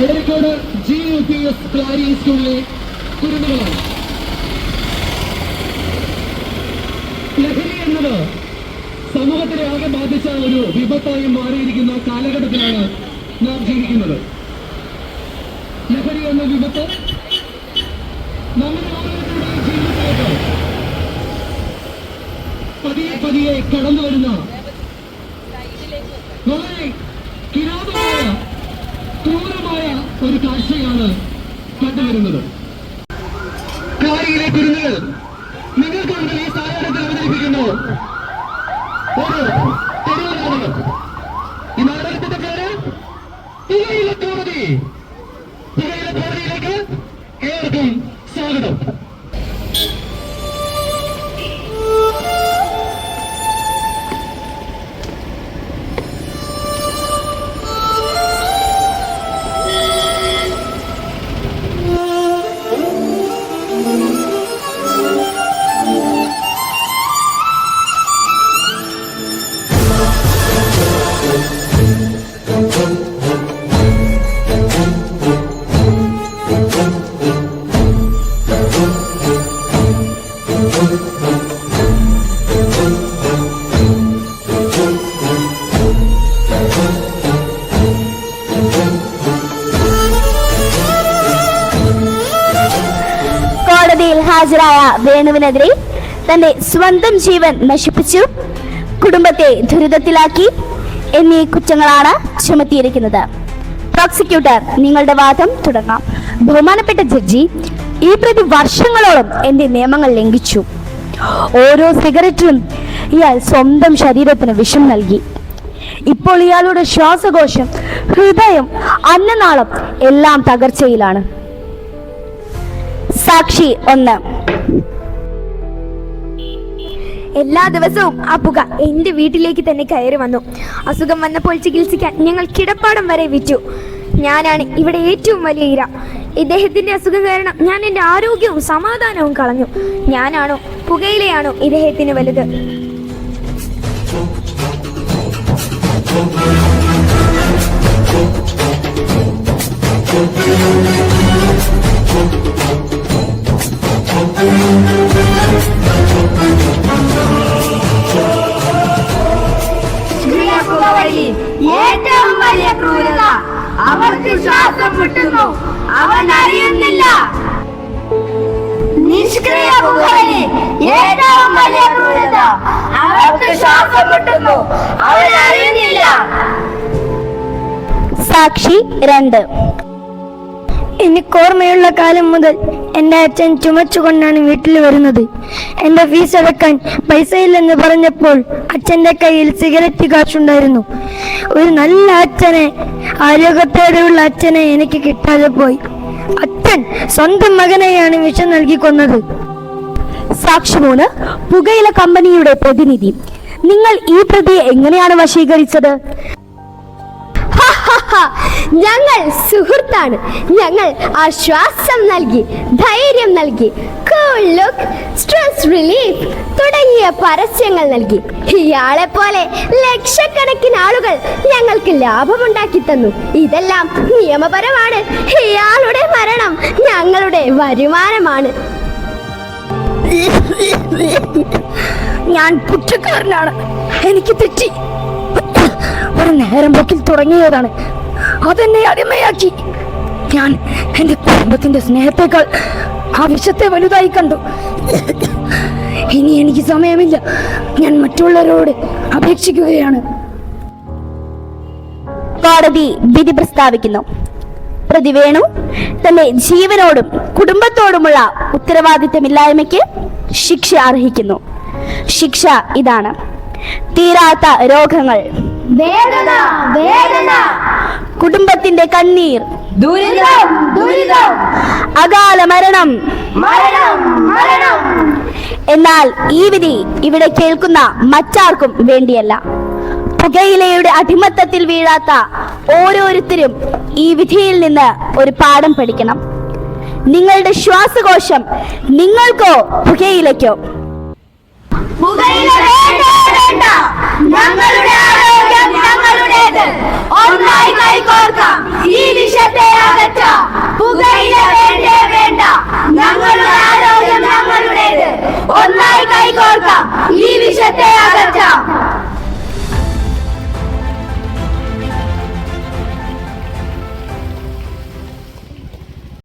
Kozhikode GUPS Clarian സ്കൂളിലെ കുരുന്നുകളാണ്. ലഹരി എന്നത് സമൂഹത്തിനെ ആകെ ബാധിച്ച ഒരു വിപത്തായി മാറിയിരിക്കുന്ന കാലഘട്ടത്തിലാണ് നാം ജീവിക്കുന്നത്. ലഹരി എന്ന വിപത്ത് നമ്മുടെ ഓരോരുത്തരുടെയും ജീവിതത്തിലേക്ക് പതിയെ പതിയെ കടന്നു വരുന്ന വളരെ കിരാതമായ ക്രൂരമായ ഒരു കാഴ്ചയാണ് കണ്ടുവരുന്നത്. ക്ലാരിയിലെ കുരുന്നുകൾ നിങ്ങൾക്ക് മുമ്പിൽ ഈ സാഹചര്യത്തിൽ അവതരിപ്പിക്കുന്നു ഒരു തെരുവ് നാടകം. ഈ നാടകത്തിന്റെ പേര് പുകയില കോടതി. പുകയില കോടതിയിലേക്ക് ഏവർക്കും സ്വാഗതം. കോടതിയിൽ ഹാജരായ വേണുവിനെതിരെ തന്റെ സ്വന്തം ജീവൻ നശിപ്പിച്ചു, കുടുംബത്തെ ദുരിതത്തിലാക്കി എന്നീ കുറ്റങ്ങളാണ് ചുമത്തിയിരിക്കുന്നത്. പ്രോസിക്യൂട്ടർ, നിങ്ങളുടെ വാദം തുടങ്ങാം. ബഹുമാനപ്പെട്ട ജഡ്ജി, ഈ പ്രതി വർഷങ്ങളോളം എന്റെ നിയമങ്ങൾ ലംഘിച്ചു. ഓരോ സിഗരറ്റിലും ഇയാൾ സ്വന്തം ശരീരത്തിന് വിഷം നൽകി. ഇപ്പോൾ ഇയാളുടെ ശ്വാസകോശം, ഹൃദയം, അന്നനാളം എല്ലാം തകർച്ചയിലാണ്. സാക്ഷി 1. എല്ലാ ദിവസവും ആ പുക എന്റെ വീട്ടിലേക്ക് തന്നെ കയറി വന്നു. അസുഖം വന്നപ്പോൾ ചികിത്സിക്കാൻ ഞങ്ങൾ കിടപ്പാടം വരെ വിറ്റു. ഞാനാണ് ഇവിടെ ഏറ്റവും വലിയ ഇര. ഇദ്ദേഹത്തിന്റെ അസുഖം കാരണം ഞാൻ എന്റെ ആരോഗ്യവും സമാധാനവും കളഞ്ഞു. ഞാനാണോ പുകയിലെയാണോ ഇദ്ദേഹത്തിന് വലുത്? ഏറ്റവും വലിയ ക്രൂരത അവർക്ക് ശ്വാസം മുട്ടുന്നു, അവൻ അറിയുന്നില്ല. നിഷ്ക്രിയ പുകവലി ഏറ്റവും വലിയ ക്രൂരത അവർക്ക് ശ്വാസം മുട്ടുന്നു, അവൻ അറിയുന്നില്ല. സാക്ഷി 2. എനിക്കോർമ്മയുള്ള കാലം മുതൽ എൻ്റെ അച്ഛൻ ചുമച്ചുകൊണ്ടാണ് വീട്ടിൽ വരുന്നത്. എൻ്റെ ഫീസ് അടക്കാൻ പൈസയില്ലെന്ന് പറഞ്ഞപ്പോൾ അച്ഛൻ്റെ കയ്യിൽ സിഗരറ്റ് കാശുണ്ടായിരുന്നു. ഒരു നല്ല അച്ഛനെ, ആരോഗ്യത്തോടെയുള്ള അച്ഛനെ എനിക്ക് കിട്ടാതെ പോയി. അച്ഛൻ സ്വന്തം മകനെയാണ് വിഷം നൽകി കൊന്നത്. സാക്ഷി 3. പുകയില കമ്പനിയുടെ പ്രതിനിധി, നിങ്ങൾ ഈ പ്രതിയെ എങ്ങനെയാണ് വശീകരിച്ചത്? ഞങ്ങൾ സുഹൃത്താണ്. ഞങ്ങൾ ആശ്വാസം നൽകി, ധൈര്യം നൽകി, കൂൾ ലുക്ക്, സ്ട്രെസ് റിലീഫ് തുടങ്ങിയ പരസ്യങ്ങൾ നൽകി. ഇയാളെ പോലെ ലക്ഷക്കണക്കിന് ആളുകൾ ഞങ്ങൾക്ക് ലാഭമുണ്ടാക്കി തന്നു. ഇതെല്ലാം നിയമപരമാണ്. ഇയാളുടെ മരണം ഞങ്ങളുടെ വരുമാനമാണ്. ഞാൻ കുറ്റക്കാരനാണ്. എനിക്ക് തെറ്റി. ഒരു നേരം പോക്കിൽ തുടങ്ങിയതാണ്, അതെന്നെ അടിമയാക്കി. ഞാൻ എൻ്റെ കുടുംബത്തിന്റെ സ്നേഹത്തെക്കാൾ ആ വിഷത്തെ വലുതായി കണ്ടു. ഇനി എനിക്ക് സമയമില്ല. ഞാൻ മറ്റുള്ളവരോട് അപേക്ഷിക്കുകയാണ്. കോടതി വിധി പ്രസ്താവിക്കുന്നു. പ്രതി വേണു തന്റെ ജീവനോടും കുടുംബത്തോടുമുള്ള ഉത്തരവാദിത്തമില്ലായ്മയ്ക്ക് ശിക്ഷ അർഹിക്കുന്നു. ശിക്ഷ ഇതാണ്: തീരാത്ത രോഗങ്ങൾ, വേദന വേദന, കുടുംബത്തിന്റെ കണ്ണീർ, ദുരിതം ദുരിതം, അകാല മരണം മരണം മരണം. എന്നാൽ ഈ വിധി ഇവിടെ കേൾക്കുന്ന മറ്റാർക്കും വേണ്ടിയല്ല. പുകയിലയുടെ അടിമത്തത്തിൽ വീഴാത്ത ഓരോരുത്തരും ഈ വിധിയിൽ നിന്ന് ഒരു പാഠം പഠിക്കണം. നിങ്ങളുടെ ശ്വാസകോശം നിങ്ങൾക്കോ പുകയിലയ്ക്കോ? പുകയില വേണ്ട വേണ്ട, ഞങ്ങളുടെ ആരോഗ്യം ഞങ്ങളുടേത്. ഒന്നായി കൈകോർക്കാം ഈ വിഷ